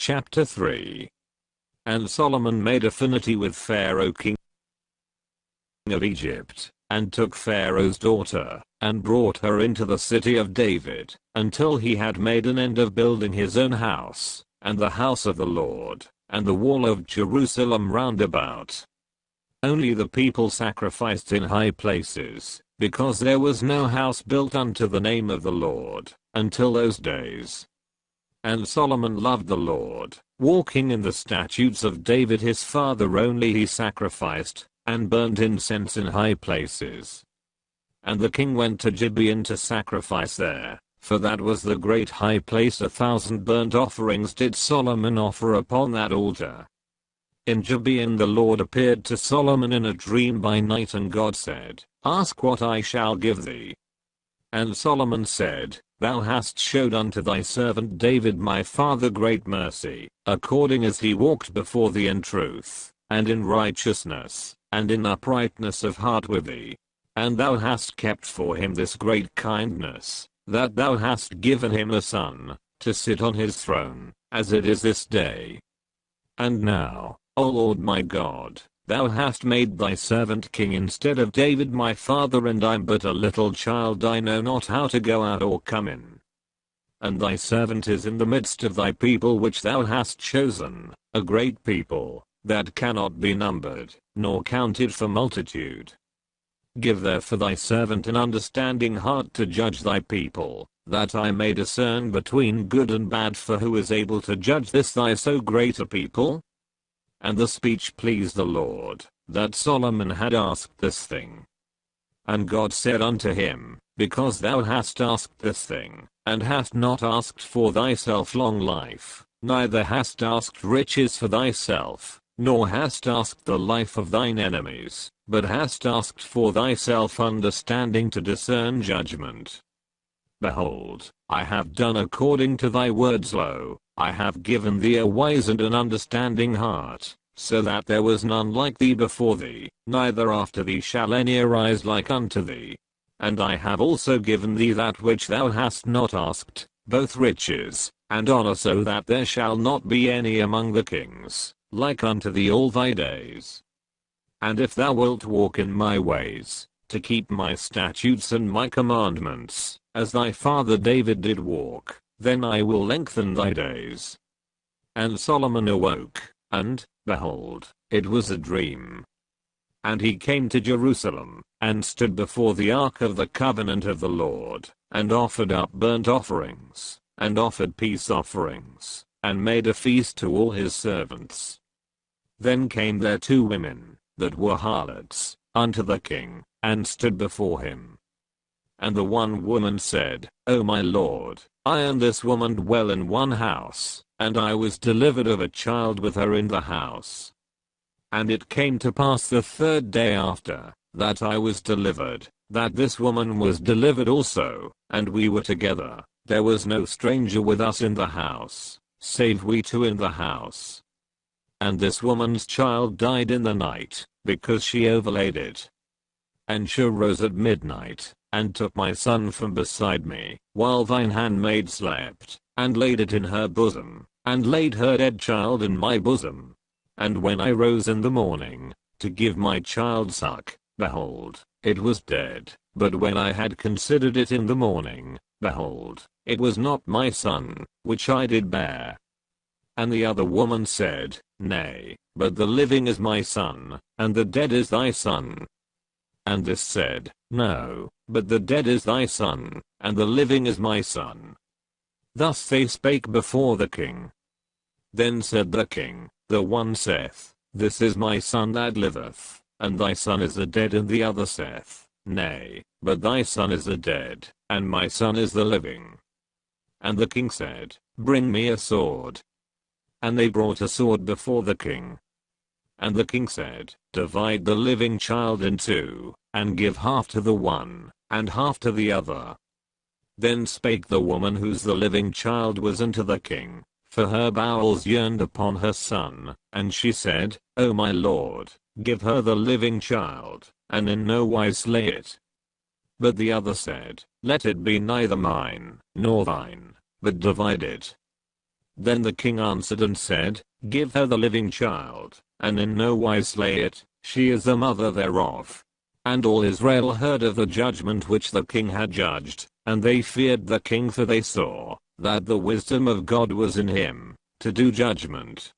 Chapter 3. And Solomon made affinity with Pharaoh king of Egypt, and took Pharaoh's daughter, and brought her into the city of David, until he had made an end of building his own house, and the house of the Lord, and the wall of Jerusalem round about. Only the people sacrificed in high places, because there was no house built unto the name of the Lord, until those days. And Solomon loved the Lord, walking in the statutes of David his father. Only he sacrificed, and burned incense in high places. And the king went to Gibeon to sacrifice there, for that was the great high place. 1,000 burnt offerings did Solomon offer upon that altar. In Gibeon the Lord appeared to Solomon in a dream by night, and God said, Ask what I shall give thee. And Solomon said, Thou hast showed unto thy servant David my father great mercy, according as he walked before thee in truth, and in righteousness, and in uprightness of heart with thee. And thou hast kept for him this great kindness, that thou hast given him a son, to sit on his throne, as it is this day. And now, O Lord my God, thou hast made thy servant king instead of David my father, and I am but a little child. I know not how to go out or come in. And thy servant is in the midst of thy people which thou hast chosen, a great people, that cannot be numbered, nor counted for multitude. Give therefore thy servant an understanding heart to judge thy people, that I may discern between good and bad. For who is able to judge this thy so great a people? And the speech pleased the Lord, that Solomon had asked this thing. And God said unto him, Because thou hast asked this thing, and hast not asked for thyself long life, neither hast asked riches for thyself, nor hast asked the life of thine enemies, but hast asked for thyself understanding to discern judgment. Behold, I have done according to thy words. Lo, I have given thee a wise and an understanding heart, so that there was none like thee before thee, neither after thee shall any arise like unto thee. And I have also given thee that which thou hast not asked, both riches, and honor, so that there shall not be any among the kings, like unto thee all thy days. And if thou wilt walk in my ways, to keep my statutes and my commandments, as thy father David did walk, then I will lengthen thy days. And Solomon awoke, and, behold, it was a dream. And he came to Jerusalem, and stood before the ark of the covenant of the Lord, and offered up burnt offerings, and offered peace offerings, and made a feast to all his servants. Then came there 2 women, that were harlots, unto the king, and stood before him. And the one woman said, O my lord, I and this woman dwell in one house, and I was delivered of a child with her in the house. And it came to pass the 3rd day after that I was delivered, that this woman was delivered also, and we were together. There was no stranger with us in the house, save we 2 in the house. And this woman's child died in the night, because she overlaid it. And she rose at midnight, and took my son from beside me, while thine handmaid slept, and laid it in her bosom, and laid her dead child in my bosom. And when I rose in the morning, to give my child suck, behold, it was dead. But when I had considered it in the morning, behold, it was not my son, which I did bear. And the other woman said, Nay, but the living is my son, and the dead is thy son. And this said, No, but the dead is thy son, and the living is my son. Thus they spake before the king. Then said the king, The one saith, This is my son that liveth, and thy son is the dead. And the other saith, Nay, but thy son is the dead, and my son is the living. And the king said, Bring me a sword. And they brought a sword before the king. And the king said, Divide the living child in 2, and give half to the one, and half to the other. Then spake the woman whose the living child was unto the king, for her bowels yearned upon her son, and she said, O my lord, give her the living child, and in no wise slay it. But the other said, Let it be neither mine, nor thine, but divide it. Then the king answered and said, Give her the living child, and in no wise slay it, she is the mother thereof. And all Israel heard of the judgment which the king had judged, and they feared the king, for they saw that the wisdom of God was in him, to do judgment.